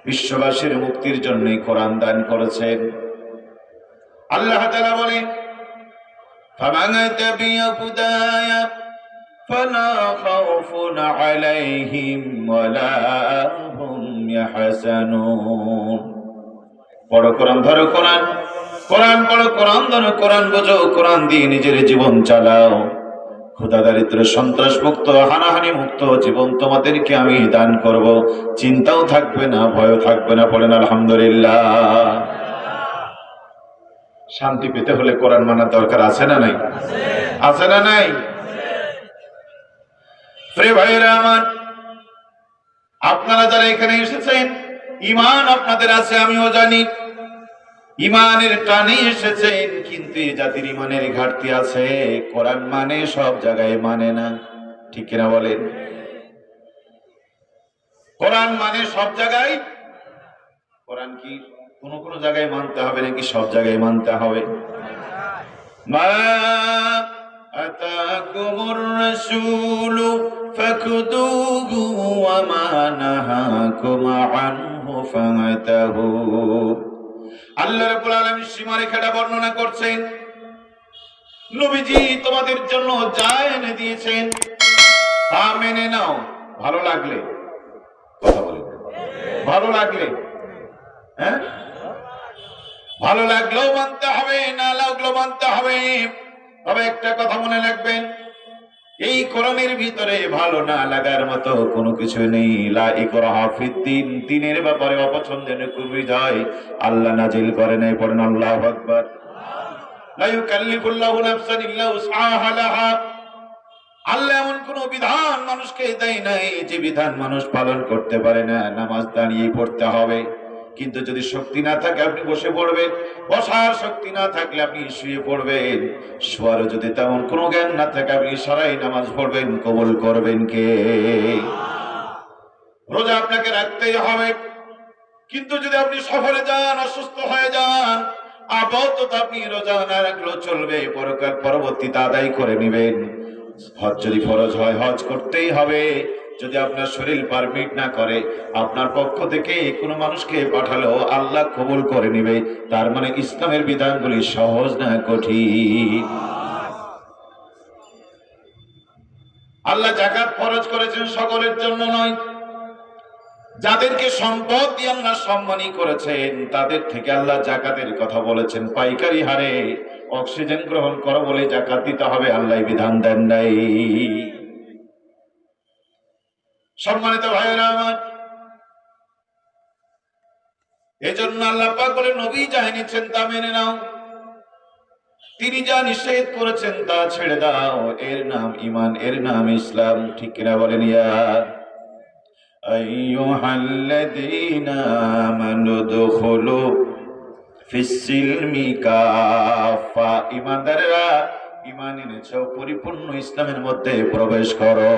বিশ্ববাসীর মুক্তির জন্যই কোরআন দান করেছেন। আল্লাহ তাআলা বলেন, ফামান তাবিয়া হুদায়া ফালা খাউফুন আলাইহিম ওয়ালা হুম ইয়াহজানুন। পড়ো কোরআন, ধরো কোরআন, কোরআন পড়ো, কোরআন ধরো, কোরআন বোঝো, কোরআন দিয়ে নিজের জীবন চালাও। ক্ষুধা দারিদ্র সন্ত্রাস মুক্ত, হানাহানি মুক্ত জীবন তোমাদেরকে আমি দান করব। চিন্তাও থাকবে না, ভয়ও থাকবে না। পড়েন আলহামদুলিল্লাহ। শান্তি পেতে হলে কোরআন মানার দরকার আছে না নাই? আছে না নাই? প্রিয় ভাইরা আমার, আপনারা যারা এখানে এসেছেন, ঈমান আপনাদের আছে আমিও জানি। ঈমানের টানে এসেছেন, কিন্তু এই জাতির ঈমানের ঘাটতি আছে। কোরআন মানে সব জায়গায় মানে না, ঠিক কিনা বলেন? কোরআন মানে সব জায়গায়, কোরআন কি কোন কোন জায়গায় মানতে হবে নাকি সব জায়গায় মানতে হবে? মা আতাকুমুর রাসূলু ফাকুদুহু ওয়া মা নাহাকুম আনহু ফাতাহু। আল্লাহ রাব্বুল আলামিন সীমারেখাটা বর্ণনা করছেন। নবীজি তোমাদের জন্য যা এনে দিয়েছেন তা মেনে নাও। ভালো লাগলে, কথা বলেন, ভালো লাগলে, হ্যাঁ, ভালো লাগলেও মানতে হবে, না লাগলেও মানতে হবে। তবে একটা কথা মনে রাখবেন, এই কোরআনের ভিতরে ভালো না লাগার মতো কোনো কিছু নেই। লা ইকরাহা ফিদ্দিন, দ্বীনের ব্যাপারে অপছন্দের বিধায় আল্লাহ নাজিল করে নাই। পড়েন আল্লাহু আকবার। লা ইউকাল্লিফুল্লাহু নাফসান ইল্লা উসআহা লাহা। আল্লাহ এমন কোন বিধান মানুষকে দেয় নাই যে বিধান মানুষ পালন করতে পারে না। নামাজ দাঁড়িয়ে পড়তে হবে, কিন্তু যদি শক্তি না থাকে আপনি বসে পড়বেন। বসার শক্তি না থাকলে আপনি শুয়ে পড়বেন। শোয়ারও যদি তেমন কোনো জ্ঞান না থাকে আপনি সারাই নামাজ পড়বেন। কবুল করবেন কে? রোজা আপনাকে রাখতেই হবে, কিন্তু যদি আপনি সফরে যান, অসুস্থ হয়ে যান, আপাতত আপনি রোজা না রাখলেও চলবে, পরকাল পরবর্তীতে আদায় করে নেবেন। হজ যদি ফরজ হয় হজ করতেই হবে। যদি আপনার শরীর পারমিট না করে, আপনার পক্ষ থেকে কোনো মানুষকে পাঠালেও আল্লাহ কবুল করে নেবে। তার মানে ইসলামের বিধানগুলি সহজ না কঠিন। আল্লাহ যাকাত ফরজ করেছেন সকলের জন্য নয়। যাদেরকে সম্পদ দিয়ে আল্লাহ সম্মানী করেছেন তাদের থেকে আল্লাহ যাকাতের কথা বলেছেন। পাইকারি হারে অক্সিজেন গ্রহণ করো বলে যাকাত দিতে হবে, আল্লাহ বিধান দেন নাই। সম্মানিত ভাইয়েরা আমার, এজন্য আল্লাহ পাক বলে, নবী যা এনেছেন তা মেনে নাও, তিনি যা নিষেধ করেছেন তা ছেড়ে দাও। এর নাম ঈমান, এর নাম ইসলাম, ঠিক কিনা বলেন? ইয়া আইয়ুহাল্লাযীনা আমানু দুখুলু ফিস-সিলমি কাফা। ঈমানদাররা, ঈমান এনেছো, পরিপূর্ণ ইসলামের মধ্যে প্রবেশ করো।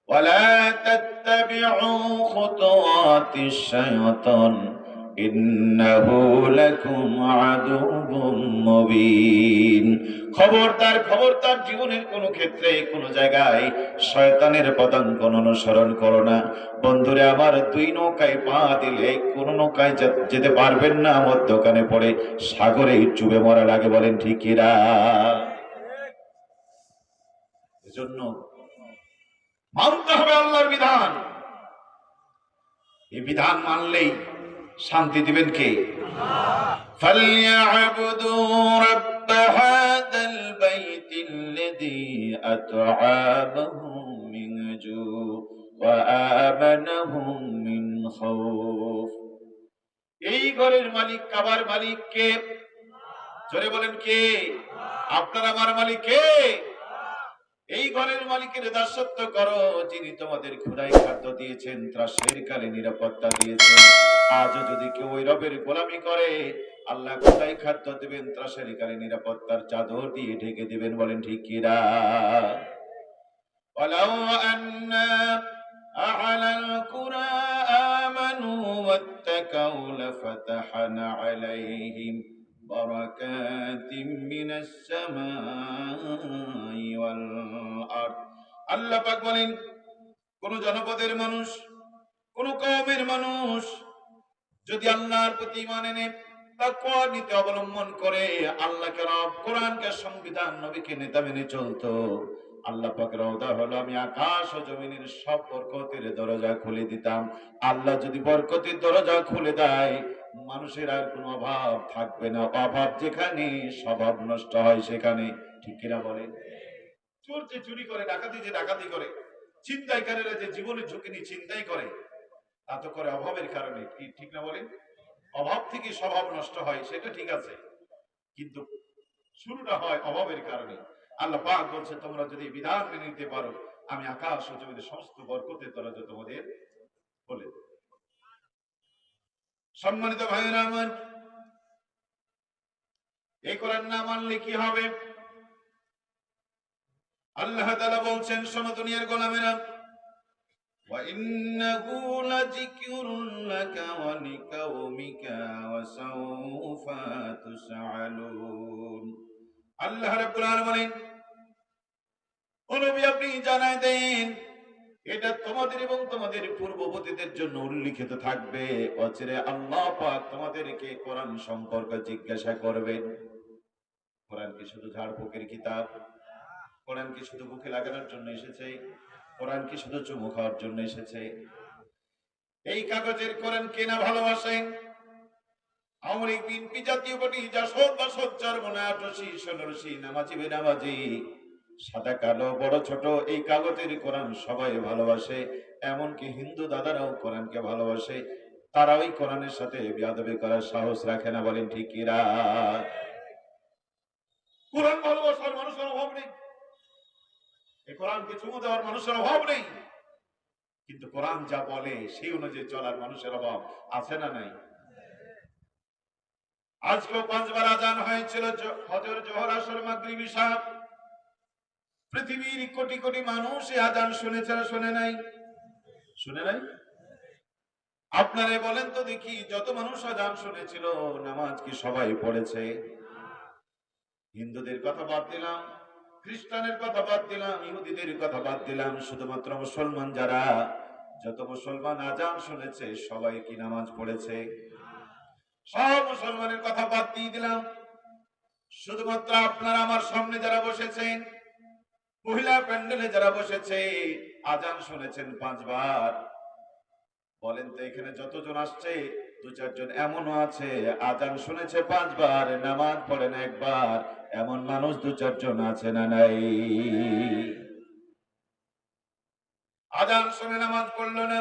ওয়ালা তাত্তাবিউ খুতুওয়াতিশ শাইতান ইন্নাহু লাকুম আদুউম মুবিন। খবরদার, খবরদার, জীবনের কোনো ক্ষেত্রে কোনো জায়গায় শয়তানের পদাঙ্ক অনুসরণ করো না। বন্ধুরে আমার, দুই নৌকায় পা দিলে কোন নৌকায় যেতে পারবেন না, মধ্যখানে পড়ে সাগরে চুবে মরা লাগে। বলেন ঠিক কিনা? এজন্য মানতে হবে আল্লাহর বিধান। এই বিধান মানলেই শান্তি দিবেন কে? ফালইয়াবুদু রাব্ব হাযাল বাইতিল্লাযী আত'আমাহুম মিন জু' ওয়া আমানাহুম মিন খাউফ। এই ঘরের মালিক, কাবার মালিক কে? জোরে বলেন কে? আপনার আমার মালিক কে? এই ঘরের মালিকের দাসত্ব করো, যিনি তোমাদের ক্ষুধায় খাদ্য দিয়েছেন, ত্রাসের কালে নিরাপত্তা দিয়েছেন। আজও যদি কেউ ওই রবের গোলামি করে, আল্লাহ ক্ষুধায় খাদ্য দিবেন, ত্রাসের কালে নিরাপত্তার চাদর দিয়ে ঢেকে দিবেন। বলেন ঠিক কিনা? ওয়ালাউ আন্না আহলাল কুরা আমানু ওয়াত্তাকাউ লাফাতাহনা আলাইহিম বারাকাতিম মিনাস সামাই ওয়াল আরদ। আল্লাহ পাক বলেন, কোন জনপদের মানুষ, কোন কওমের মানুষ যদি আল্লাহর প্রতি ঈমান এনে তাকওয়া নীতি অবলম্বন করে, আল্লাহকে রব, কোরআনকে সংবিধান, নবীকে নেতা মেনে চলতো, আল্লাহ পাকের ওয়াদা হলো আমি আকাশ ও জমিনের সব বরকতের দরজা খুলে দিতাম। আল্লাহ যদি বরকতের দরজা খুলে দেয়, মানুষের আর কোনো অভাব থাকবে না। অভাব যেখানে, স্বভাব নষ্ট হয় সেখানে। ঠিক কিনা বলেন? চোর যে চুরি করে, ডাকাতি যে ডাকাতি করে, ছিনতাইকারীরা যে জীবনের ঝুঁকি নিয়ে ছিনতাই করে, তা তো করে অভাবের কারণে। কি ঠিক না বলেন? অভাব থেকে স্বভাব নষ্ট হয়, সেটা ঠিক আছে, কিন্তু শুরুটা হয় অভাবের কারণে। আল্লাহ পাক বলছে তোমরা যদি বিধান মেনে নিতে পারো, আমি আকাশ ও জমিনের সমস্ত বরকতের দরজা তোমাদের বলে দেব। সম্মানিত ভাইয়েরা আমার, এই কোরআন না মানলে কি হবে? আল্লাহ তাআলা বলছেন, শোনো দুনিয়ার গোলামেরা, وَإِنَّهُ لَذِكْرٌ لَكَ وَلِقَوْمِكَ وَسَوْفَ تُسْأَلُونَ। আল্লাহ রাব্বুল আলামিন, ও নবী আপনি জানায় দেন, এটা তোমাদের এবং তোমাদের পূর্ববর্তীদের জন্য উল্লিখিত থাকবে। অচিরে আল্লাহ পাক তোমাদেরকে কোরআন সম্পর্কে জিজ্ঞাসা করবেন। কোরআন কি শুধু ঝাড়ফুঁকের কিতাব? কোরআন কি শুধু বুকে লাগানোর জন্য এসেছে? কোরআন কি শুধু চুমু খাওয়ার জন্য এসেছে? এই কাগজের কোরআন কে না ভালোবাসেন? আমার এই বিএনপি জাতীয় পার্টি জাসদ বাসদ চরমনা আটশি ষোলশি নামাজি বেনামাজি, সাদা কালো বড় ছোট, এই কাগজের কোরআন সবাই ভালোবাসে। এমনকি হিন্দু দাদারাও কোরআনকে ভালোবাসে। তারা ওই কোরআনের সাথে বেয়াদবি করার সাহস রাখে না। বলেন ঠিক কিনা? কোরআন ভালোবাসার মানুষের অভাব নেই, এই কোরআনকে চুমু দেওয়ার মানুষের অভাব নেই, কিন্তু কোরআন যা বলে সেই অনুযায়ী চলার মানুষের অভাব আছে না নাই? আজকেও 5 বার আজান হয়েছিল, ফজর, জোহর, আসর, মাগরিব, ইশা। পৃথিবীর কোটি কোটি মানুষ এই আজান শুনেছে না শুনে নাই? শুনে নাই? আপনারা বলেন তো দেখি, যত মানুষ আজান শুনেছিল, নামাজ কি সবাই পড়েছে? হিন্দুদের কথা বাদ দিলাম, খ্রিস্টানের কথা বাদ দিলাম, ইহুদিদের কথা বাদ দিলাম, শুধুমাত্র মুসলমান যারা, যত মুসলমান আজান শুনেছে সবাই কি নামাজ পড়েছে? সব মুসলমানের কথা বাদ দিয়ে দিলাম, শুধুমাত্র আপনারা আমার সামনে যারা বসেছেন, মহিলা প্যান্ডেলে যারা বসেছে, আজান শুনেছেন 5 বার। বলেন তো এখানে যতজন আসছে, 2-4 জন এমনও আছে আজান শুনেছে 5 বার, নামাজ পড়েন একবার, এমন মানুষ 2-4 জন আছে না নাই? আজান শুনে নামাজ পড়লো না,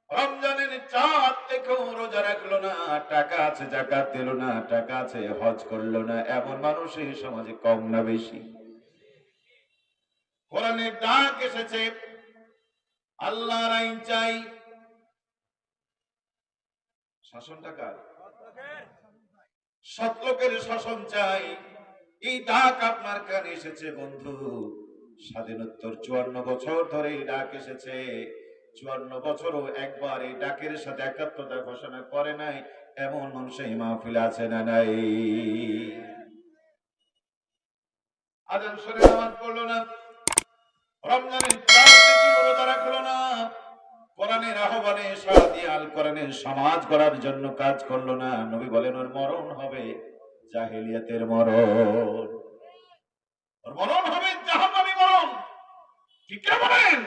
রমজানের চাঁদ দেখেও রোজা রাখলো না, টাকা আছে যাকাত দিল না, টাকা আছে হজ করলো না, এমন মানুষ এই সমাজে কম না বেশি? কোরআনের ডাক এসেছে, আল্লাহর আইন চাই। শাসনটা কার? সৎ লোকের শাসন চাই। এই ডাক আপনার কানে এসেছে বন্ধু। স্বাধীনোত্তর 54 বছর ধরে এই ডাক এসেছে। 54 বছরও একবার এই ডাকের সাথে একাত্মতা ঘোষণা করে নাই এমন মানুষ এই মাহফিলে আছে না নাই? আজান শুনে নামাজ পড়লো না, রমজানের চাঁদ দেখে রোজা রাখলো না, কোরআনের আহ্বানে সাড়া দিয়ে আল কোরআনের সমাজ গড়ার জন্য কাজ করলো না, নবী বলেন ওর মরণ হবে জাহেলিয়াতের মরণ, ওর মরণ হবে জাহান্নামী মরণ। ঠিক না বলেন?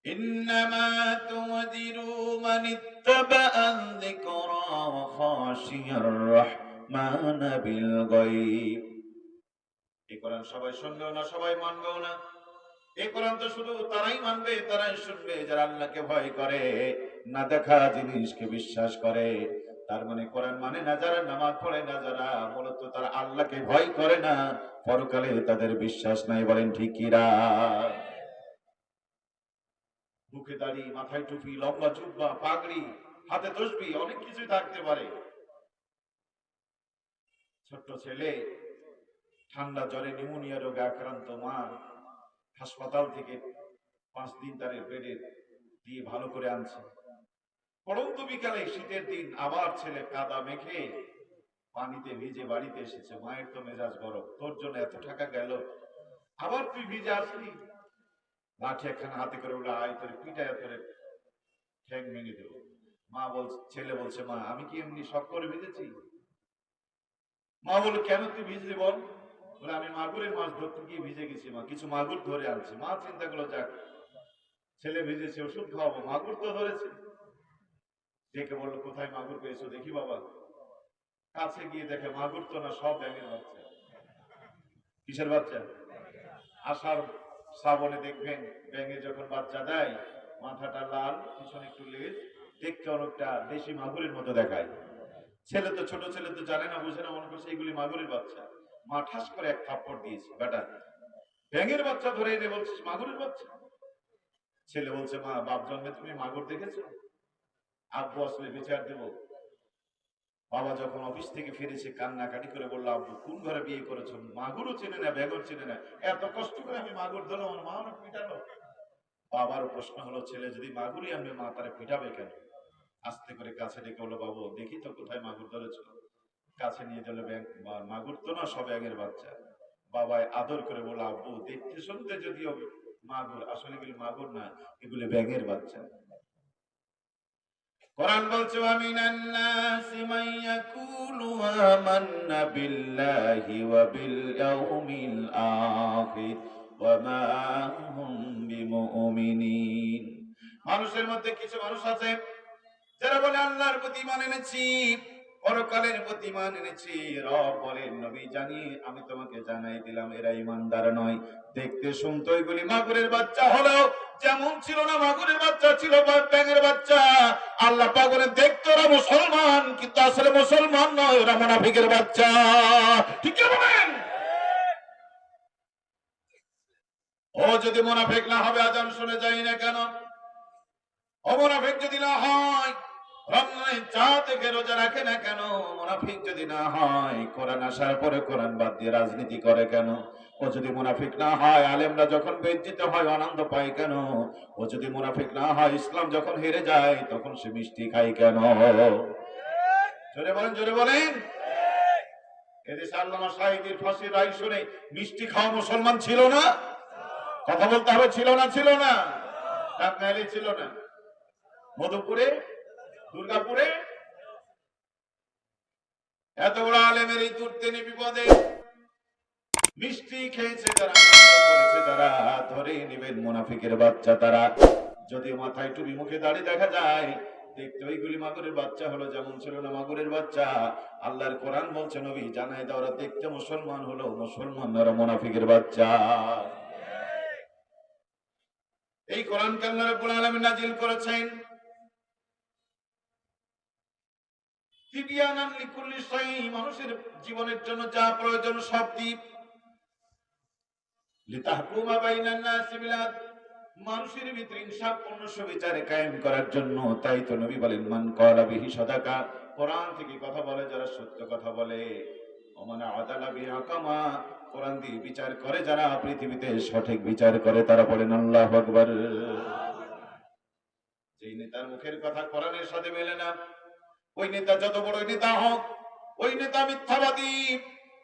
ইন্নামা তুযিরু মান ইত্তাবা'a যিকরা ওয়া খাশিয়ার রাহমান বিল গায়ব। এই কোরআন সবাই শুনবেও না, সবাই মানবেও না। এই কোরআন তো শুধু তারাই মানবে, তারাই শুনবে যারা আল্লাহকে ভয় করে, না দেখা জিনিসকে বিশ্বাস করে। তার মানে কোরআন মানে না যারা, নামাজ পড়ে না যারা, মূলত তারা আল্লাহকে ভয় করে না, পরকালে তাদের বিশ্বাস নাই। বলেন ঠিক কিনা? মুখে দাড়ি, মাথায় টুপি, লম্বা জুব্বা, পাগড়ি, হাতে তসবিহ, অনেক কিছুই থাকতে পারে। ছোট্ট ছেলে ঠান্ডা জ্বরে নিউমোনিয়া রোগে আক্রান্ত, মা হাসপাতাল থেকে 5 দিন তার বেডে দিয়ে ভালো করে আনছে। পড়ন্ত বিকালে শীতের দিন আবার ছেলে কাদা মেখে পানিতে ভিজে বাড়িতে এসেছে। মায়ের তো মেজাজ গরম, তোর জন্য এত টাকা গেল, আবার তুই ভিজে আসলি। লাঠি একখানা হাতে করে বলে আয় তোরে পিটায় তোরে ঠ্যাং ভেঙে দেবো। ছেলে বলছে মা আমি কি এমনি শখ করে ভিজেছি? মা বলে কেন তুই ভিজলি বল? বলে আমি মাগুরের মাছ ধরতে গিয়ে ভিজে গেছি মা, কিছু মাগুর ধরে আনছি। মা চিন্তা করলো যাক ছেলে ভিজেছে ওষুধ খাওয়াবো, মাগুর তো ধরেছে। ডেকে বললো কোথায় মাগুর পেয়েছো দেখি বাবা। কাছে গিয়ে দেখে মাগুর তো না, সব ব্যাঙের বাচ্চা। কিসের বাচ্চা? আষাঢ় শ্রাবণে দেখবেন ব্যাঙে যখন বাচ্চা দেয় মাথাটা লাল, পিছনে একটু লেজ, দেখতে অনেকটা দেশি মাগুরের মতো দেখায়। ছেলে তো ছোট ছেলে তো জানে না বুঝে না, মনে করছে এগুলি মাগুরের বাচ্চা। মা ঠাস করে এক থাপ্পড় দিয়েছে, বেটা ব্যাঙের বাচ্চা ধরে এনে বলছিস মাগুরের বাচ্চা। ছেলে বলছে মা বাপ জন্মে তুমি মাগুর দেখেছো? আব্বু আসলে বিচার দেব। বাবা যখন অফিস থেকে ফিরেছে কান্নাকাটি করে বললো আব্বু কোন ঘরে বিয়ে করেছো, মাগুরও চেনে না ব্যাগর চেনে না, এত কষ্ট করে আমি মাগুর ধরলাম আমার মা অনেক পিটালো। বাবারও প্রশ্ন হলো ছেলে যদি মাগুরই আনবে মা তারা পিটাবে কেন? আস্তে করে কাছে ডেকে বললো বাবু দেখি তো কোথায় মাগুর ধরেছো। কাছে নিয়ে গেল মাগুর তো না, সব ব্যাঙের বাচ্চা। বাবাই আদর করে বললো আব্বু দেখতে শুনতে যদিও মাগুর, আসলে এগুলি মাগুর না, এগুলি ব্যাঙের বাচ্চা। কোরআন বলছে ওয়ামিনান নাসি মান ইয়াকুলু আমান্না বিল্লাহি ওয়া বিল ইয়াউমিল আখির ওয়া মা হুম বিমুমিনিন। মানুষের মধ্যে কিছু মানুষ আছে যারা বলে আল্লাহর প্রতি ঈমান এনেছি, পরকালের প্রতি ঈমান এনেছি। রব বলেন নবী জানিয়ে আমি তোমাকে জানাই দিলাম এরা ঈমানদার নয়। দেখতে শুনতে এগুলি মাগুরের বাচ্চা হলেও যেমন ছিল না মাগুরের বাচ্চা ছিল ব্যাঙের বাচ্চা। আল্লাহ পাক বলেন দেখতে ওরা মুসলমান কিন্তু আসলে মুসলমান নয়, ওরা মুনাফিকের বাচ্চা। ঠিক কি বলেন? ও যদি মুনাফিক না হবে আজান শুনে যাই না কেন? ও মুনাফিক যদি না হয় রমজানের চাঁদ থেকে রোজা রাখে না কেন? মুনাফিক যদি না হয় কোরআন আসার পরে কোরআন বাদ দিয়ে রাজনীতি করে কেন? ও যদি মুনাফিক না হয় আলেমরা যখন বেজ্জিত হয় আনন্দ পায় কেন? ও যদি মুনাফিক না হয় ইসলাম যখন হেরে যায় তখন সে মিষ্টি খায় কেন? জোরে বলেন, জোরে বলেন। এদেশে আল্লামা সাঈদীর ফাঁসির রায় শুনে মিষ্টি খাওয়া মুসলমান ছিল না? কথা বলতে হবে, ছিল না? ছিল না? টাঙ্গাইলে ছিল না? মধুপুরে, দুর্গাপুরে? এত বড় আলেমের এই দুর্দিনে বিপদে মিষ্টি খেয়েছে যারা, করেছে যারা, ধরে নিবেন মুনাফিকের বাচ্চা তারা। যদিও মাথায় টুপি মুখে দাঁড়িয়ে দেখা যায় দেখতে ওইগুলি মাগুরের বাচ্চা হলো যেমন ছিল না মাগুরের বাচ্চা। আল্লাহর কোরআন বলছে নবী জানাই দাও ওরা দেখতে মুসলমান হলো মুসলমান ওরা মুনাফিকের বাচ্চা। এই কোরআনকে আল্লাহ রাব্বুল আলামিন নাজিল করেছেন তিবিয়ানান লিকুল্লি শাই, মানুষের জীবনের জন্য যা প্রয়োজন সব দিক, লিতাহকুমা বাইনান নাসি বিল আদল, মানুষের ভিতরে ইনসাফপূর্ণ সুবিচার কায়েম করার জন্য। তাই তো নবী বলেন মান ক্বালা বিহি সাদাকা, কোরআন থেকে কথা বলে যারা সত্য কথা বলে, ওমান আদালা বিহাকামা, কোরআন দিয়ে বিচার করে যারা পৃথিবীতে সঠিক বিচার করে তারা বলেন আল্লাহু আকবার। যেই নেতার মুখের কথা কোরআনের সাথে মেলে না ওই নেতা যত বড় নেতা হোক ওই নেতা মিথ্যাবাদী।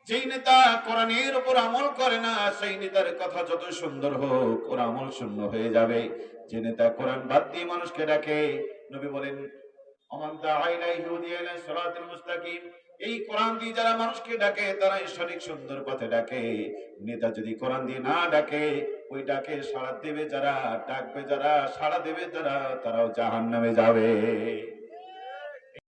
যেই নেতা কোরআনের উপর আমল করে না সেই নেতার কথা যত সুন্দর হোক ওর আমল শূন্য হয়ে যাবে। যে নেতা কোরআন বাদ দিয়ে মানুষকে ডাকে, নবী বলেন ওমান দাআ ইলাইহি হুদিয়া ইলা সিরাতিল মুস্তাকিম, এই কোরআন দিয়ে যারা মানুষকে ডাকে তারাই সঠিক সুন্দর পথে ডাকে। নেতা যদি কোরআন দিয়ে না ডাকে ওই ডাকে সাড়া দেবে যারা, ডাকবে যারা, সাড়া দেবে যারা, তারাও জাহান্নামে যাবে।